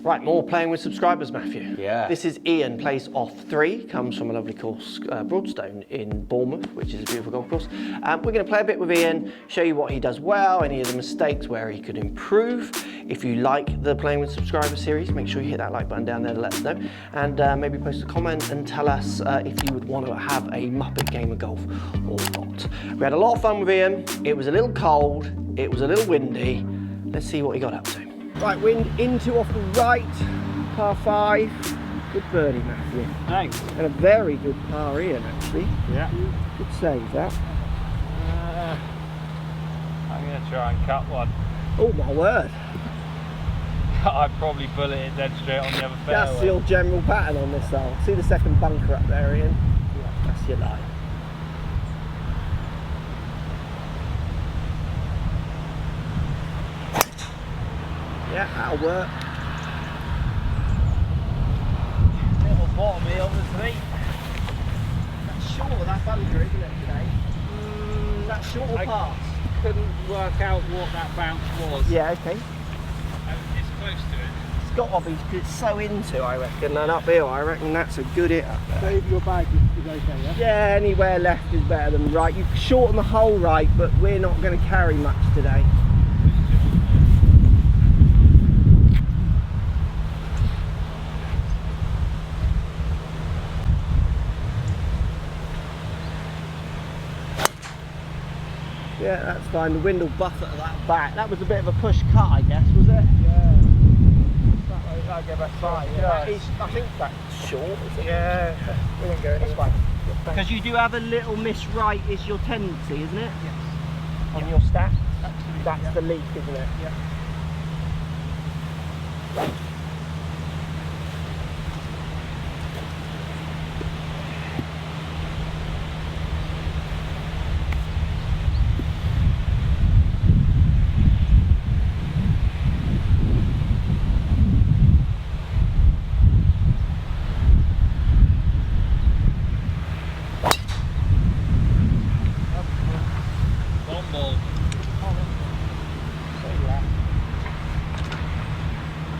Right, more playing with subscribers, Matthew. Yeah. This is Ian, plays off 3, comes from a lovely course, Broadstone in Bournemouth, which is a beautiful golf course. We're going to play a bit with Ian, show you what he does well, any of the mistakes where he could improve. If you like the Playing with Subscribers series, make sure you hit that like button down there to let us know, and maybe post a comment and tell us if you would want to have a Muppet game of golf or not. We had a lot of fun with Ian. It was a little cold, it was a little windy. Let's see what he got up to. Right, wind into off the right, par 5. Good birdie, Matthew. Thanks. And a very good par Ian, actually. Yeah. Good save, that. I'm going to try and cut one. Oh, my word. I'd probably bullet it dead straight on the other fairway. That's your general pattern on this hole. See the second bunker up there, Ian? Yeah. That's your line. Yeah, that'll work. Little bottomy on the 3. That's short of that bunker, isn't it, today? That's short or pass? Couldn't work out what that bounce was. Yeah, okay. It's close to it. It's got to be, it's so into, I reckon, and uphill, I reckon that's a good hit up there. So if your bag is okay, yeah? Yeah, anywhere left is better than right. You shorten the hole right, but we're not going to carry much today. Yeah, that's fine. The wind will buffet that back. That was a bit of a push cut, I guess, was it? Yeah. That'll get back fine. Yeah, that is, I think that's short, isn't it? Yeah. We didn't go anywhere. Because you do have a little miss right is your tendency, isn't it? Yes. On your stat? Absolutely. That's the leak, isn't it? Yeah.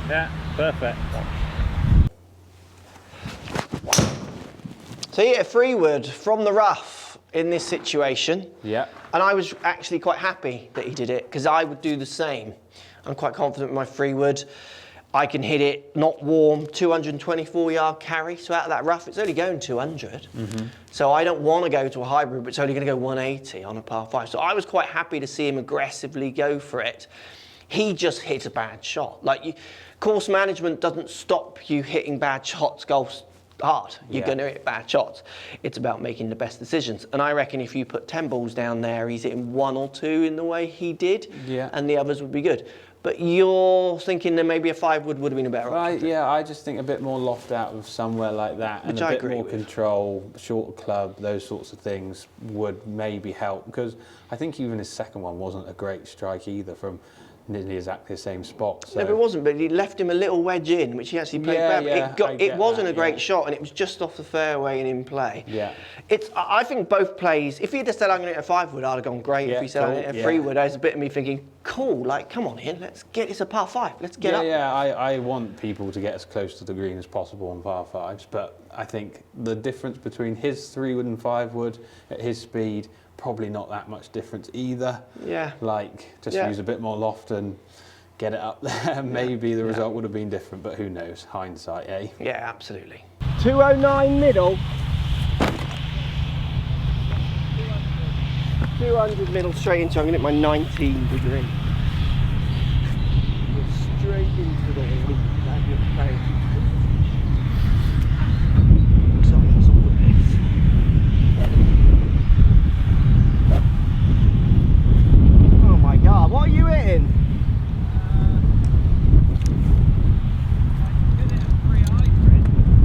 Yeah, perfect. So he hit a 3-wood from the rough in this situation. Yeah. And I was actually quite happy that he did it, because I would do the same. I'm quite confident with my 3-wood. I can hit it not warm, 224-yard carry. So out of that rough, it's only going 200. So I don't want to go to a hybrid, but it's only going to go 180 on a par 5. So I was quite happy to see him aggressively go for it. He just hit a bad shot. Like, course management doesn't stop you hitting bad shots. Golf's hard. You're going to hit bad shots. It's about making the best decisions. And I reckon if you put 10 balls down there, he's hitting 1 or 2 in the way he did, and the others would be good. But you're thinking that maybe a 5-wood would have been a better option? Yeah, I just think a bit more loft out of somewhere like that, and a bit more control, shorter club, those sorts of things would maybe help. Because I think even his second one wasn't a great strike either from nearly exactly the same spot. So. No, it wasn't, but he left him a little wedge in, which he actually played bad. It wasn't a great shot, and it was just off the fairway and in play. Yeah. I think both plays, if he'd have said I'm going to hit a 5-wood, I'd have gone great. If he said I'm going to hit a 3-wood, there's a bit of me thinking, cool, like, come on Ian, let's get this a par 5. Let's get up. Yeah, I want people to get as close to the green as possible on par 5s, but I think the difference between his 3-wood and 5-wood at his speed, probably not that much difference either. Yeah. Like, just use a bit more loft and get it up there. Maybe the result would have been different, but who knows? Hindsight, eh? Yeah, absolutely. 209 middle. 200 middle straight into, I'm going to hit my 19 degree. Straight into the lead. That looks very what are you hitting?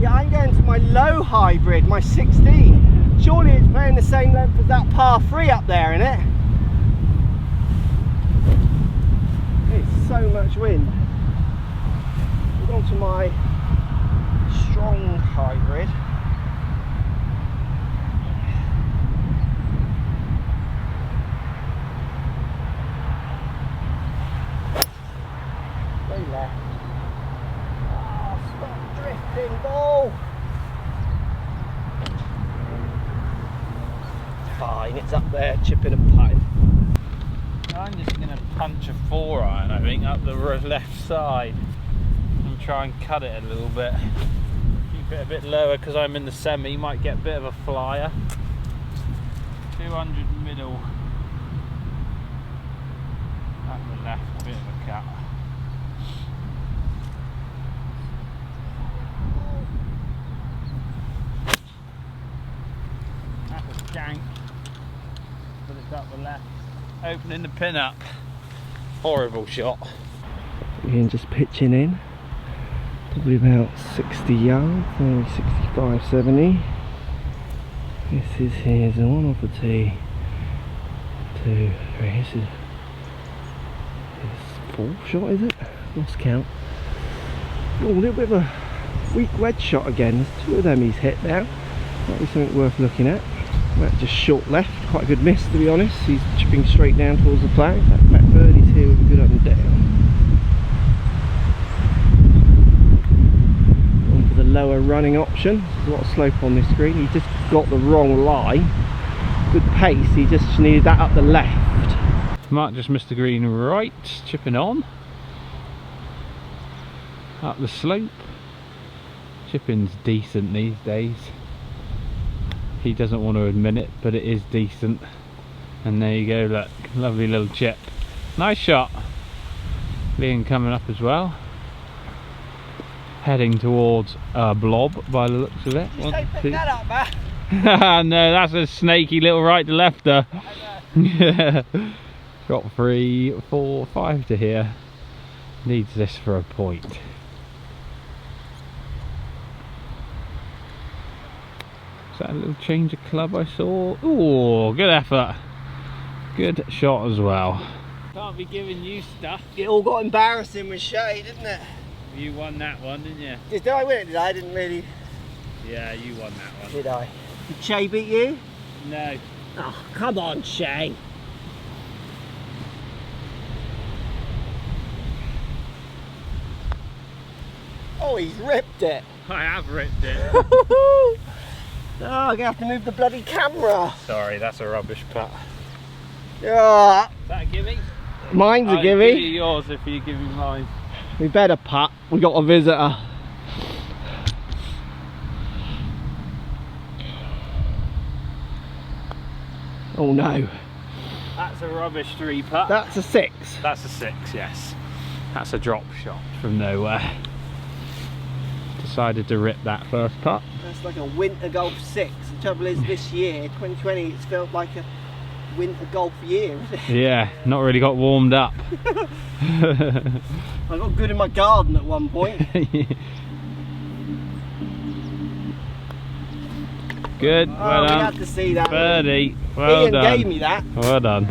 Yeah, I'm going to my low hybrid, my 16. Surely it's playing the same length as that par 3 up there, isn't it? It's so much wind. We've gone to my strong hybrid. in ball. Fine, it's up there, chipping and putting. I'm just going to punch a 4-iron, I think, up the left side and try and cut it a little bit. Keep it a bit lower because I'm in the semi, might get a bit of a flyer. 200 middle up the left, bit of a cut. That's a shank, but it's up the left. Opening the pin up. Horrible shot. Ian just pitching in. Probably about 60 yards, maybe 65, 70. This is here's the 1 off the tee. 2, 3. This is his 4th shot, is it? Lost count. Oh, a little bit of a weak wedge shot again. There's 2 of them he's hit now. Might be something worth looking at. That just short left, quite a good miss to be honest. He's chipping straight down towards the flag. Matt Birdie's here with a good up and down. On for the lower running option. There's a lot of slope on this green. He just got the wrong lie. Good pace, he just needed that up the left. Mark just missed the green right, chipping on. Up the slope. Chipping's decent these days. He doesn't want to admit it, but it is decent. And there you go, look, lovely little chip. Nice shot. Liam coming up as well. Heading towards a blob by the looks of it. Just don't pick that up, man. No, that's a snaky little right to lefter. Yeah. Got 3, 4, 5 to here. Needs this for a point. That little change of club I saw. Ooh, good effort. Good shot as well. Can't be giving you stuff. It all got embarrassing with Shay, didn't it? You won that one, didn't you? Did I win it? Did I? Didn't really. Yeah, you won that one. Did I? Did Shay beat you? No. Oh, come on, Shay. Oh, he's ripped it. I have ripped it. Oh, I'm gonna have to move the bloody camera. Sorry, that's a rubbish putt. Yeah. Is that a gimme? Mine's a I'll give you gimme. yours if you give me mine. We better putt. We got a visitor. Oh no. That's a rubbish 3 putt. That's a 6. That's a 6, yes. That's a drop shot from nowhere. Decided to rip that first putt. That's like a winter golf 6. The trouble is this year, 2020, it's felt like a winter golf year, isn't it? Yeah, not really got warmed up. I got good in my garden at one point. Good, Oh, well we done. had to see that. Birdie, well Ian done. gave me that. Well done.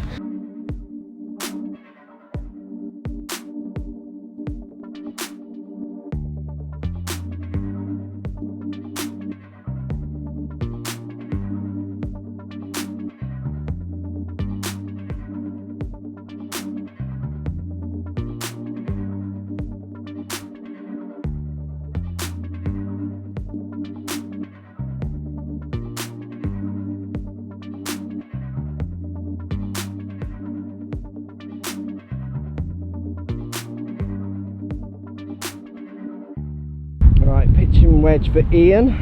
Right, pitching wedge for Ian.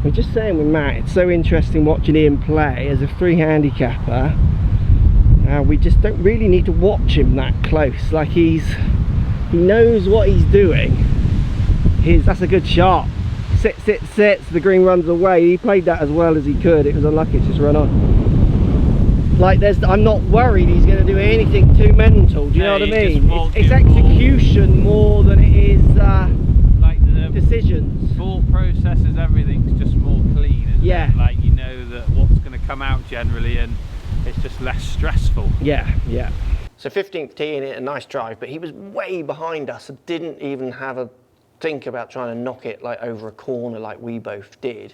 We're just saying with Matt, it's so interesting watching Ian play as a free handicapper. We just don't really need to watch him that close. Like he knows what he's doing. That's a good shot. Sits, the green runs away. He played that as well as he could. It was unlucky to just run on. Like I'm not worried he's going to do anything too mental. Do you know what I mean? It's execution more than it is decisions. Thought processes, everything's just more clean, isn't it? Like you know that what's going to come out generally, and it's just less stressful. Yeah. So 15th tee in it, a nice drive, but he was way behind us and didn't even have a think about trying to knock it like over a corner like we both did.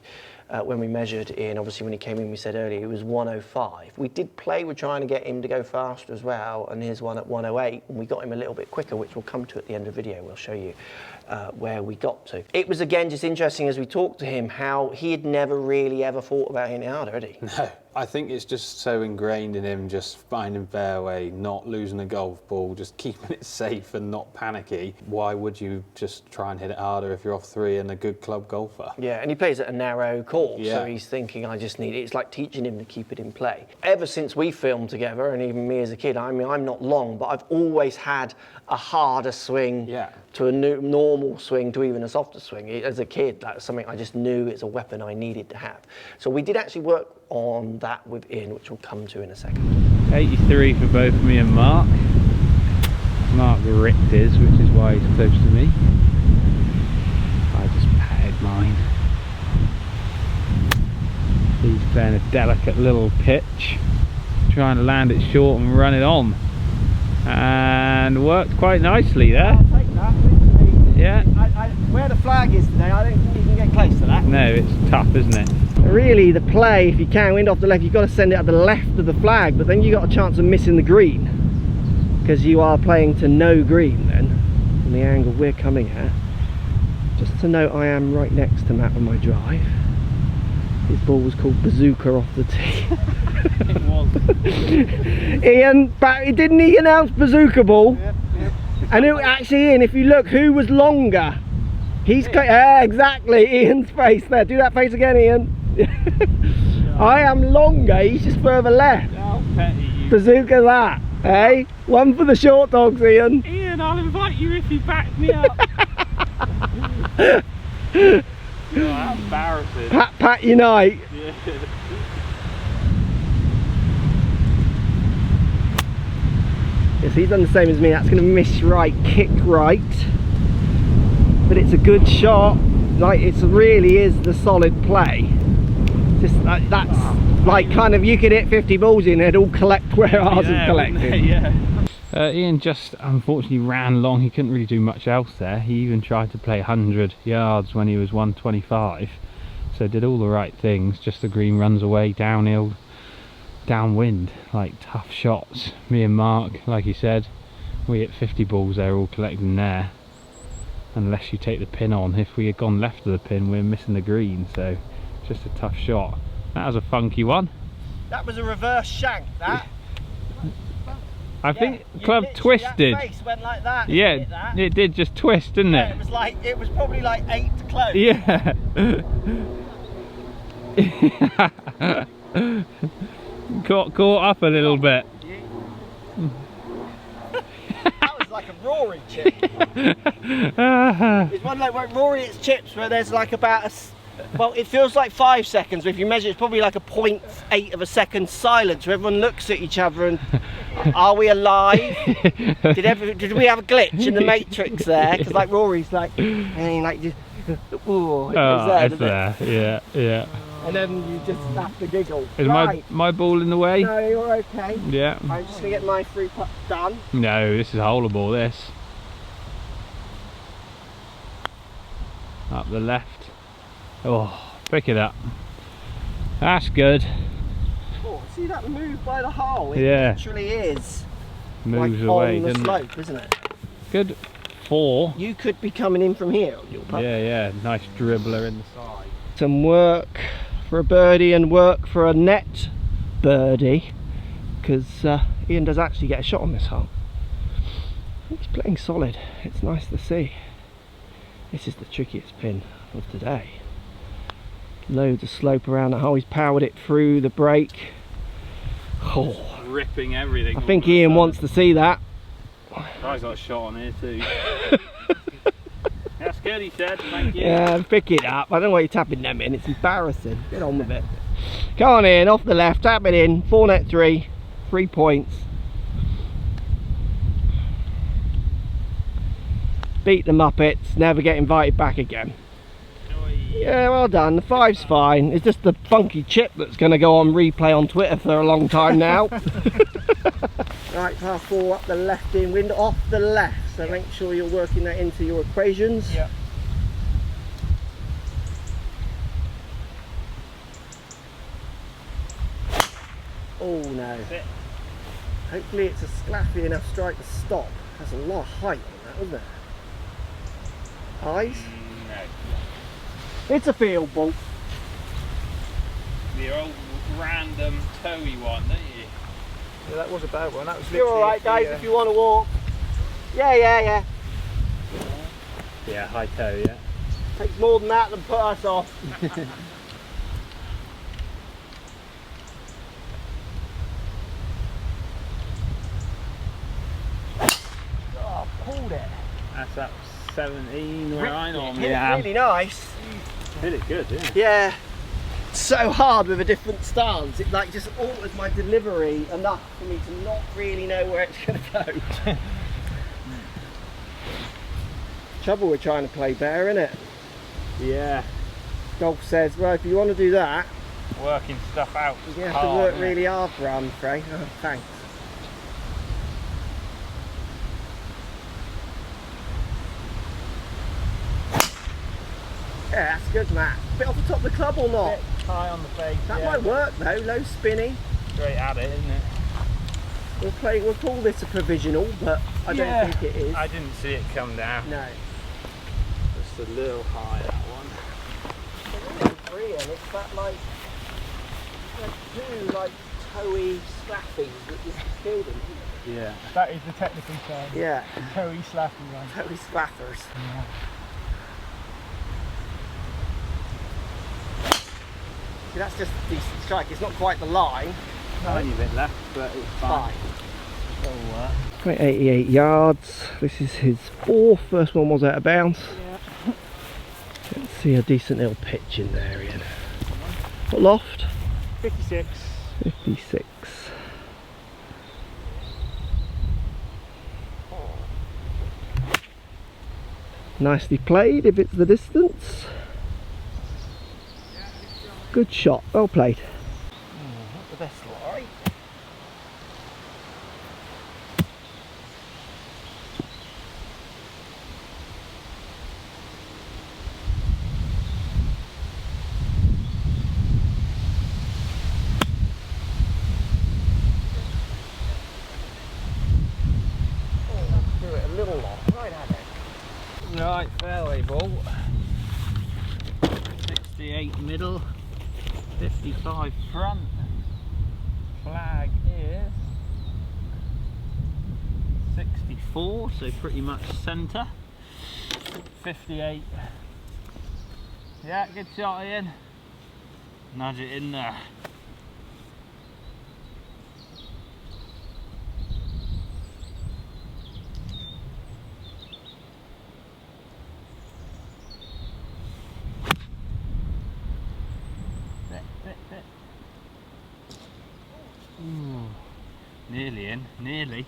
when we measured Ian. Obviously, when he came in, we said earlier, it was 105. We did play with trying to get him to go faster as well, and here's one at 108, and we got him a little bit quicker, which we'll come to at the end of the video. We'll show you where we got to. It was, again, just interesting as we talked to him, how he had never really ever thought about hitting it harder, had he? No, I think it's just so ingrained in him, just finding fairway, not losing a golf ball, just keeping it safe and not panicky. Why would you just try and hit it harder if you're off 3 and a good club golfer? Yeah, and he plays at a narrow course, Yeah. so he's thinking, I just need it. It's like teaching him to keep it in play. Ever since we filmed together, and even me as a kid, I mean, I'm not long, but I've always had a harder swing to a normal swing to even a softer swing. As a kid, that's something I just knew it's a weapon I needed to have. So we did actually work on that with Ian, which we'll come to in a second. 83 for both me and Mark. Mark ripped his, which is why he's close to me. I just patted mine. He's playing a delicate little pitch, trying to land it short and run it on. And worked quite nicely there. I'll take that, literally. Yeah. Where the flag is today, I don't think you can get close to that. No, it's tough, isn't it? Really, the play, if you can, wind off the left, you've got to send it at the left of the flag, but then you've got a chance of missing the green, because you are playing to no green then, from the angle we're coming at. Just to note, I am right next to Matt with my drive. His ball was called Bazooka off the tee. It was. Ian, didn't he announce Bazooka ball? Yep. And it, actually, Ian, if you look, who was longer? He's exactly, Ian's face there. Do that face again, Ian. I am longer, he's just further left. How petty you. Bazooka that, eh? One for the short dogs, Ian. Ian, I'll invite you if you back me up. Oh, how embarrassing. Pat unite. Yeah. Yes, he's done the same as me. That's going to miss right, kick right. But it's a good shot. Like, it really is the solid play. Just that's like kind of, you could hit 50 balls in, it'd all collect where ours is collected. Yeah. Ian just unfortunately ran long. He couldn't really do much else there. He even tried to play 100 yards when he was 125. So did all the right things. Just the green runs away downhill, downwind, like tough shots. Me and Mark, like he said, we hit 50 balls there, all collecting there. Unless you take the pin on. If we had gone left of the pin, we're missing the green. So just a tough shot. That was a funky one. That was a reverse shank, that. I think club twisted. That face went like that. Yeah, it did just twist, didn't it? It was probably like 8 to close. Yeah. caught up a little bit. That was like a Rory chip. It's one like Rory hits chips where there's like about a, well, it feels like 5 seconds, but if you measure, it's probably like a 0.8 of a second silence where everyone looks at each other and, are we alive? Did we have a glitch in the matrix there? Because like Rory's like, and he like just, ooh, It's there. Yeah. And then you just have to giggle. Is my ball in the way? No, you're okay. Yeah. I'm just gonna get my 3 putts done. No, this is holeable, this. Up the left. Oh, pick it up. That's good. Oh, see that move by the hole? It literally is. Moves like away, on the doesn't slope, isn't it? Good 4. You could be coming in from here on your putt. Yeah. Nice dribbler in the side. Some work for a birdie and work for a net birdie, because Ian does actually get a shot on this hole. He's playing solid. It's nice to see. This is the trickiest pin of today. Loads of slope around the hole. He's powered it through the break. Oh, Ripping everything. I think Ian wants to see that. I got a shot on here too. That's good, he said. Thank you. Yeah, pick it up. I don't know why you're tapping them in. It's embarrassing. Get on with it. Come on in, off the left, tap it in. 4 net 3. 3 points. Beat the Muppets. Never get invited back again. Yeah, well done. The 5's fine. It's just the funky chip that's going to go on replay on Twitter for a long time now. Right, par 4 up the left in wind, off the left. So make sure you're working that into your equations. Yeah. Oh no. Hopefully it's a sclaffy enough strike to stop. That's a lot of height on that, isn't it? Eyes? No. It's a field ball. The old random toey one, don't you? Yeah, that was a bad one. That was You're alright guys, if you want to walk. Yeah. Yeah, high toe, yeah. Takes more than that than put us off. Oh, pulled it. That's up 17 where I normally Hit it am. really nice. Hit it good, yeah. Yeah. So hard with a different stance. It like just alters my delivery enough for me to not really know where it's going to go. Trouble with trying to play better, isn't it? Yeah. Golf says, well, if you want to do that, Working stuff out. you have to work really hard for it, I'm afraid. Oh, thanks. Yeah, that's good, Matt. Bit off the top of the club or not? Bit high on the face. That might work though, low spinny. Straight at it, isn't it? We'll call this a provisional, but I don't think it is. I didn't see it come down. No. Just a little high, that one. Free, and it's that like two like toey slappies that just killed him. Yeah. That is the technical term. Yeah, Toey slappy one. toey slappers. Yeah. See, that's just a decent strike. It's not quite the line. Tiny bit left, but it's fine. It'll work. 88 yards. This is his fourth. First one was out of bounds. Yeah. Let's see a decent little pitch in there, Ian. What loft? 56. 56. Nicely played if it's the distance. Good shot, well played. Not the best lie. Do it a little long, right at it. Right, fairway ball. 68 middle, 55 front. Flag is 64, so pretty much centre. 58. Yeah, good shot, Ian. Nudge it in there. Ooh, nearly in, nearly.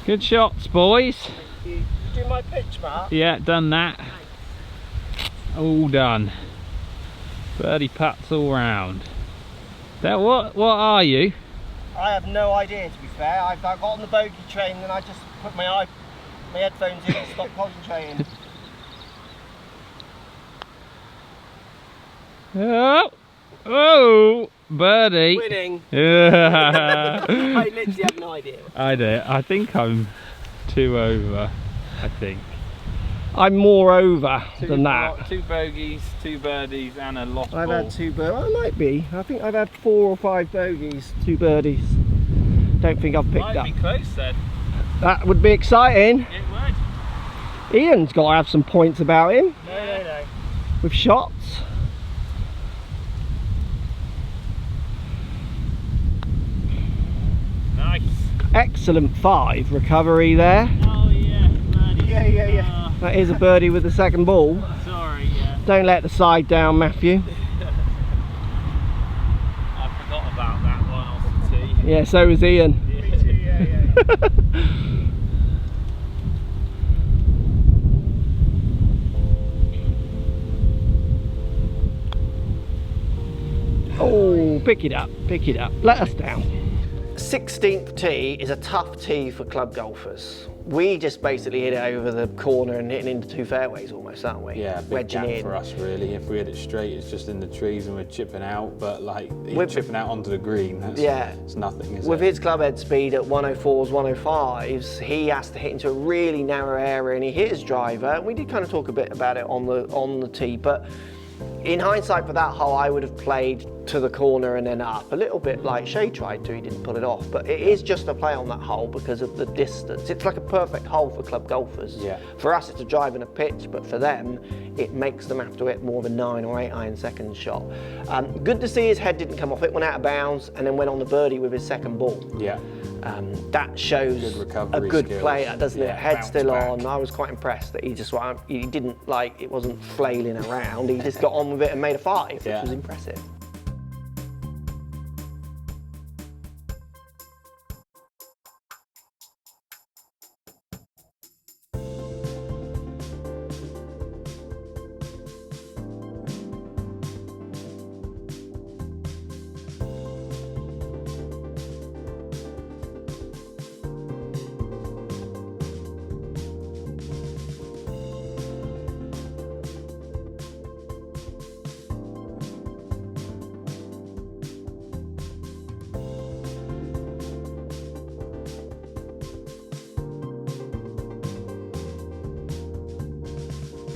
Good shots, boys. You do my pitch, Mark? Yeah, done that. All done. Birdie putts all round. That what are you? I have no idea, to be fair. I got on the bogey train and I just put my headphones in and stopped concentrating. Oh, birdie. Winning. Yeah. I literally have no idea. I do. I think I'm 2 over. I think. I'm more over than that. 2 bogeys, 2 birdies, and a lost I've ball. had 2 birdies. I might be. I think I've had 4 or 5 bogeys, 2 birdies. Don't think I've picked Might up. be close then. That would be exciting. It would. Ian's got to have some points about him No. with shots. Nice. Excellent 5 recovery there. Oh yeah, birdie. Yeah. That is a birdie with the second ball. Sorry, yeah. Don't let the side down, Matthew. I forgot about that one off the tee. Yeah, so was Ian. Me too, yeah. Oh, pick it up, let us down. 16th tee is a tough tee for club golfers. we just basically hit it over the corner and hitting into 2 fairways almost, aren't we? Yeah, big wedging gap in. for us really. If we hit it straight, it's just in the trees and we're chipping out. But like With- chipping out onto the green, that's it's nothing. Is With it? his club head speed at 104s, 105s, he has to hit into a really narrow area, and he hit his driver. We did kind of talk a bit about it on the tee, but in hindsight for that hole, I would have played to the corner and then up, a little bit like Shay tried to. He didn't pull it off, but it is just a play on that hole because of the distance. It's like a perfect hole for club golfers. Yeah. For us, it's a drive and a pitch, but for them, it makes them have to hit more of a 9 or 8 iron second shot. Good to see his head didn't come off. It went out of bounds and then went on the birdie with his second ball. Yeah. That shows Good recovery a good skills. player, doesn't it? Yeah, Head bounce still back. on. I was quite impressed that he just he didn't it wasn't flailing around. He just got on with it and made a 5, which Yeah. was impressive.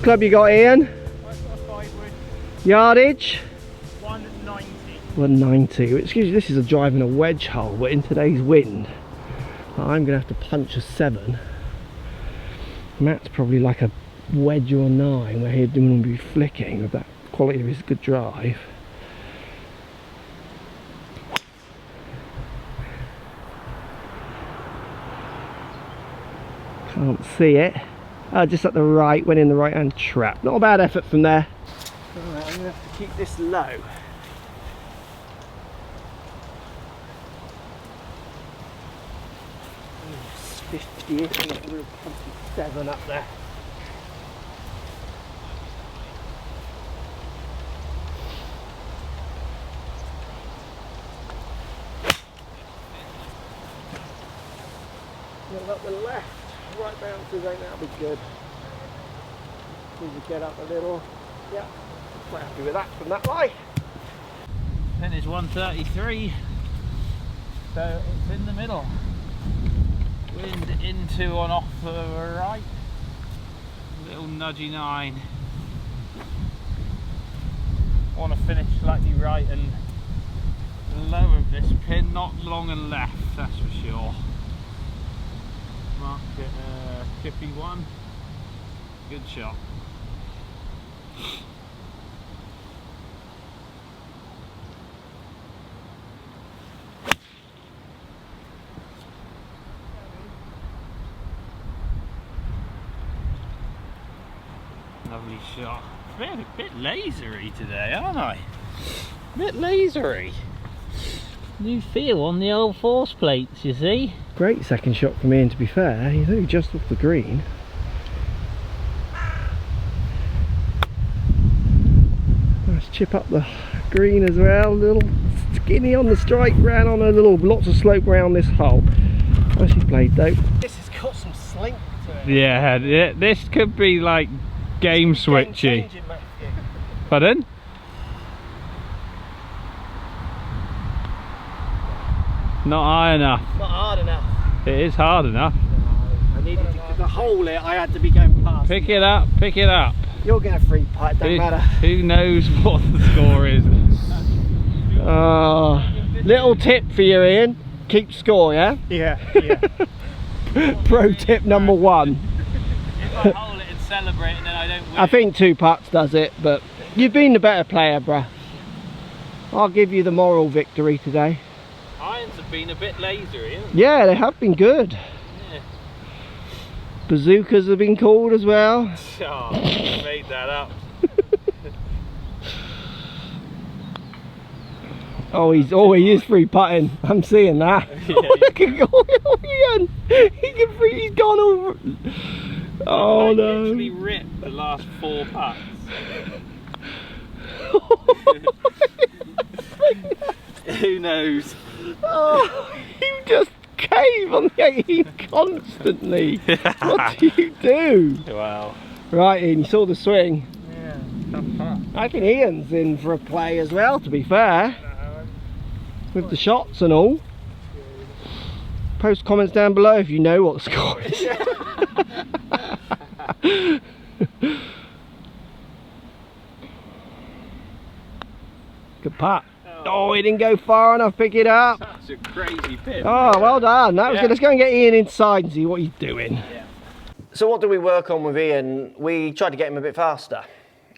Club you got, Ian? I've got a 5 wood, Yardage? 190. 190. Excuse me, this is a driving a wedge hole, but in today's wind, I'm going to have to punch a 7. Matt's probably like a wedge or 9, where he'd want to be flicking with that quality of his good drive. Can't see it. Just at the right, went in the right hand trap. Not a bad effort from there. Alright, I'm going to have to keep this low. It's 50-ish, and a real comfy 7 up there. Little up the left. Right bounces ain't that'll be good. Need to get up a little. Yeah, quite happy with that from that lie. Then is 133, so it's in the middle. Wind into and off to the right. Little nudgy 9. Want to finish slightly right and low of this pin, not long and left, that's for sure. Mark it chippy 1. Good shot. Lovely shot. A bit lasery today, aren't I? A bit lasery. New feel on the old force plates, you see. Great second shot from Ian, to be fair. He's only just off the green. Nice chip up the green as well. A little skinny on the strike, ran on a little, lots of slope around this hole. Nicely played though. This has got some slink to it. Yeah, this could be like game switchy. Pardon? Not high enough. Not hard enough. It is hard enough. I needed to hole it. I had to be going past. Pick it up, pick it up. You're going to free putt, don't matter. Who knows what the score is? Little tip for you, Ian. Keep score, yeah? Yeah. Pro tip number 1. If I hole it and celebrate and then I don't win. I think 2 putts does it, but you've been the better player, bruh. I'll give you the moral victory today. Irons have been a bit lasery, haven't Yeah, they have been good. they? Bazookas have been called as well. Oh, I made that up. He is free putting. I'm seeing that. Yeah, Look at Ian. He's gone over. Oh I no. literally ripped the last 4 putts. Who knows? Oh, you just cave on the 18 constantly. What do you do? Wow. Right, Ian, you saw the swing. Yeah, tough putt. I think Ian's in for a play as well, to be fair. With the shots and all. Post comments down below if you know what the score is. Good putt. Oh, he didn't go far enough, pick it up. That's a crazy pit. Oh, well done. That was good. Let's go and get Ian inside and see what he's doing. Yeah. So what did we work on with Ian? We tried to get him a bit faster.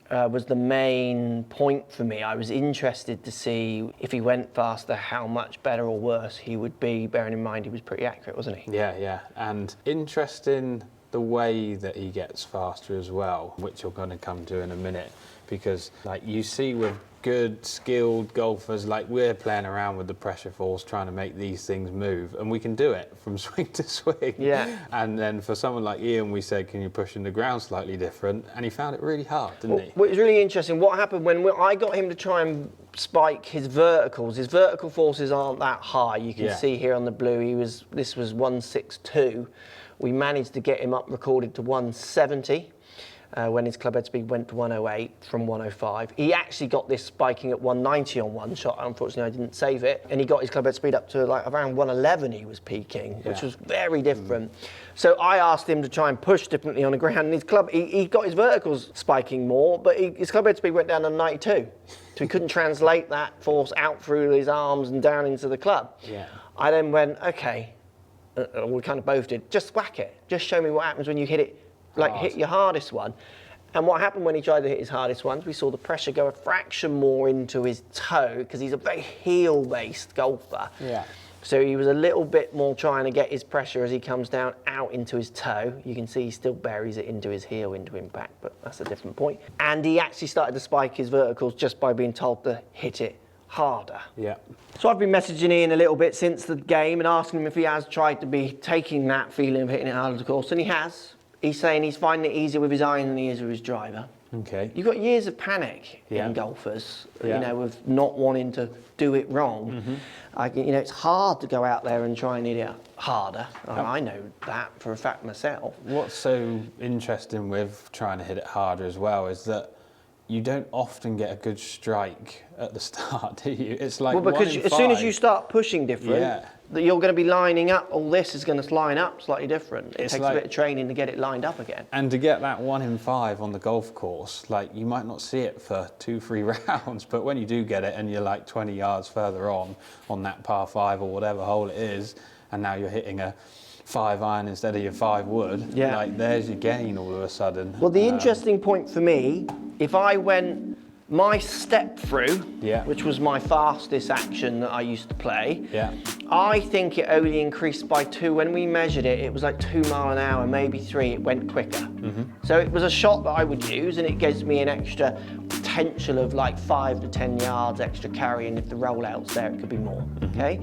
Was the main point for me. I was interested to see if he went faster, how much better or worse he would be, bearing in mind he was pretty accurate, wasn't he? Yeah, and interesting the way that he gets faster as well, which you're going to come to in a minute, because like you see with good skilled golfers, like we're playing around with the pressure force trying to make these things move, and we can do it from swing to swing. Yeah. And then for someone like Ian, we said, can you push in the ground slightly different, and he found it really hard, didn't he? Well, it was really interesting. What happened when I got him to try and spike his verticals? His vertical forces aren't that high. You can see here on the blue, this was 162. We managed to get him up recorded to 170. When his club head speed went to 108 from 105. He actually got this spiking at 190 on one shot. Unfortunately, I didn't save it. And he got his club head speed up to like around 111 he was peaking, which was very different. So I asked him to try and push differently on the ground. And his club, he got his verticals spiking more, but his club head speed went down to 92. So he couldn't translate that force out through his arms and down into the club. Yeah. I then went, okay, we kind of both did, just whack it. Just show me what happens when you hit it. Like hit your hardest one. And what happened when he tried to hit his hardest ones, we saw the pressure go a fraction more into his toe, because he's a very heel-based golfer. Yeah. So he was a little bit more trying to get his pressure as he comes down out into his toe. You can see he still buries it into his heel, into impact, but that's a different point. And he actually started to spike his verticals just by being told to hit it harder. Yeah. So I've been messaging Ian a little bit since the game and asking him if he has tried to be taking that feeling of hitting it harder, of course, and he has. He's saying he's finding it easier with his iron than he is with his driver. Okay. You've got years of panic in golfers, you know, with not wanting to do it wrong. You know, it's hard to go out there and try and hit it harder. I know that for a fact myself. What's so interesting with trying to hit it harder as well is that you don't often get a good strike at the start, do you? It's like, well, because as soon as you start pushing different, that you're going to be lining up, all this is going to line up slightly different. It takes a bit of training to get it lined up again. And to get that 1 in 5 on the golf course, like you might not see it for 2-3 rounds, but when you do get it and you're like 20 yards further on that par 5 or whatever hole it is, and now you're hitting a 5 iron instead of your 5 wood, like there's your gain all of a sudden. Well, the interesting point for me, if I went my step through, which was my fastest action that I used to play, I think it only increased by 2. When we measured it, it was like 2 miles an hour, maybe 3, it went quicker. So it was a shot that I would use, and it gives me an extra potential of like 5 to 10 yards extra carry, and if the rollout's there, it could be more, okay?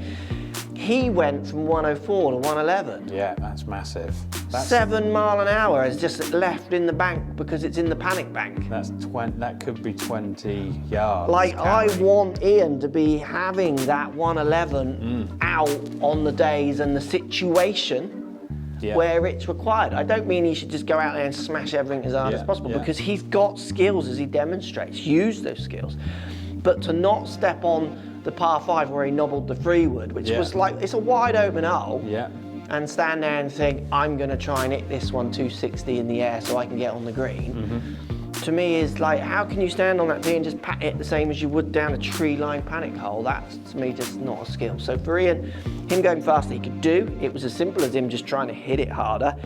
He went from 104 to 111. Yeah, that's massive. 7 miles an hour is just left in the bank because it's in the panic bank. That could be 20 yards. Like, I want Ian to be having that 111 out on the days and the situation where it's required. I don't mean he should just go out there and smash everything as hard as possible, because he's got skills as he demonstrates. Use those skills. But to not step on the par 5 where he nobbled the 3-wood, which was like, it's a wide open hole, and stand there and think, I'm going to try and hit this one 260 in the air so I can get on the green. To me is like, how can you stand on that tee and just pat it the same as you would down a tree-lined panic hole? That's, to me, just not a skill. So for Ian, him going faster, he could do. It was as simple as him just trying to hit it harder.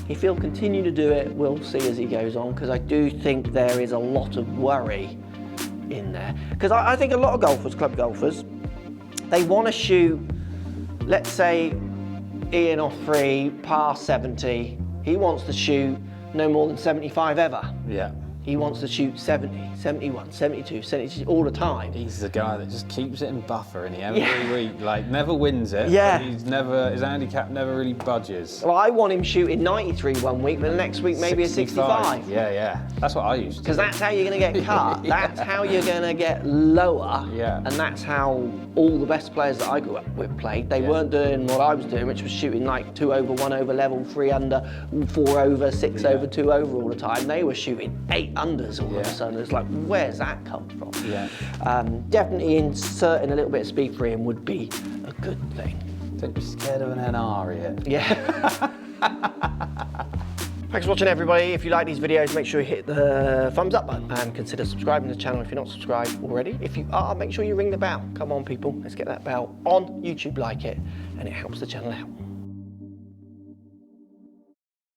If he'll continue to do it, we'll see as he goes on, because I do think there is a lot of worry in there. Because I think a lot of golfers, club golfers, they want to shoot, let's say, Ian off 3, par 70, he wants to shoot no more than 75 ever. He wants to shoot 70, 71, 72, 72 all the time. He's the guy that just keeps it in buffer, and every Yeah. week, like, never wins it. Yeah. But his handicap never really budges. Well, I want him shooting 93 one week, but the next week maybe a 65. Yeah. That's what I used to. Because that's how you're going to get cut. That's how you're going to get lower. Yeah. And that's how all the best players that I grew up with played. They weren't doing what I was doing, which was shooting like 2 over, 1 over level, 3 under, 4 over, 6 over, 2 over all the time. They were shooting 8 unders all of a sudden. It's like, where's that come from? Yeah. Definitely inserting a little bit of speed for him would be a good thing. Don't be scared of an NR yet. Yeah. Thanks for watching, everybody. If you like these videos, make sure you hit the thumbs up button and consider subscribing to the channel if you're not subscribed already. If you are, make sure you ring the bell. Come on, people, let's get that bell on YouTube, like it, and it helps the channel out.